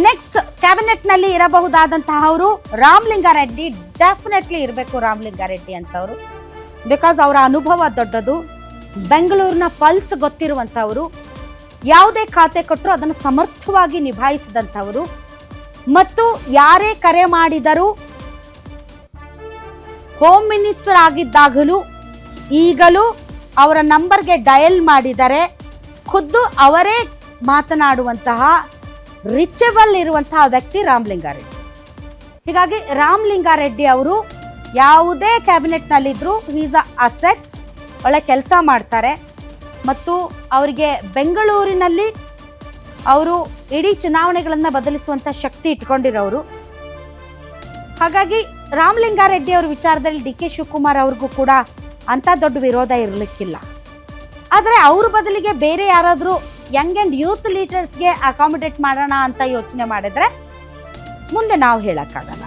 Next ಕ್ಯಾಬಿನೆಟ್ನಲ್ಲಿ ಇರಬಹುದಾದಂತಹ ಅವರು Ramalinga Reddy, definitely ಇರಬೇಕು ರಾಮಲಿಂಗಾರೆಡ್ಡಿ ಅಂತವರು. ಬಿಕಾಸ್ ಅವರ ಅನುಭವ ದೊಡ್ಡದು, ಬೆಂಗಳೂರಿನ ಪಲ್ಸ್ ಗೊತ್ತಿರುವಂಥವರು, ಯಾವುದೇ ಖಾತೆ ಕೊಟ್ಟರು ಅದನ್ನು ಸಮರ್ಥವಾಗಿ ನಿಭಾಯಿಸಿದಂಥವರು, ಮತ್ತು ಯಾರೇ ಕರೆ ಮಾಡಿದರೂ ಹೋಮ್ ಮಿನಿಸ್ಟರ್ ಆಗಿದ್ದಾಗಲೂ ಈಗಲೂ ಅವರ ನಂಬರ್ಗೆ ಡಯಲ್ ಮಾಡಿದರೆ ಖುದ್ದು ಅವರೇ ಮಾತನಾಡುವಂತಹ ರಿಚಬಲ್ ಇರುವಂತಹ ವ್ಯಕ್ತಿ ರಾಮಲಿಂಗಾರೆಡ್ಡಿ. ಹೀಗಾಗಿ ರಾಮಲಿಂಗಾರೆಡ್ಡಿ ಅವರು ಯಾವುದೇ ಕ್ಯಾಬಿನೆಟ್ನಲ್ಲಿದ್ದರೂ ಈಸ್ ಅ ಅಸೆಟ್, ಒಳ್ಳೆ ಕೆಲಸ ಮಾಡ್ತಾರೆ. ಮತ್ತು ಅವರಿಗೆ ಬೆಂಗಳೂರಿನಲ್ಲಿ ಅವರು ಇಡೀ ಚುನಾವಣೆಗಳನ್ನು ಬದಲಿಸುವಂಥ ಶಕ್ತಿ ಇಟ್ಕೊಂಡಿರೋರು. ಹಾಗಾಗಿ ರಾಮಲಿಂಗಾರೆಡ್ಡಿ ಅವರ ವಿಚಾರದಲ್ಲಿ ಡಿ ಕೆ ಶಿವಕುಮಾರ್ ಅವ್ರಿಗೂ ಕೂಡ ಅಂಥ ದೊಡ್ಡ ವಿರೋಧ ಇರಲಿಕ್ಕಿಲ್ಲ. ಆದರೆ ಅವ್ರ ಬದಲಿಗೆ ಬೇರೆ ಯಾರಾದರೂ ಯಂಗ್ ಆ್ಯಂಡ್ ಯೂತ್ ಲೀಡರ್ಸ್ಗೆ ಅಕಾಮಿಡೇಟ್ ಮಾಡೋಣ ಅಂತ ಯೋಚನೆ ಮಾಡಿದ್ರೆ ಮುಂದೆ ನಾವು ಹೇಳೋಕ್ಕಾಗಲ್ಲ.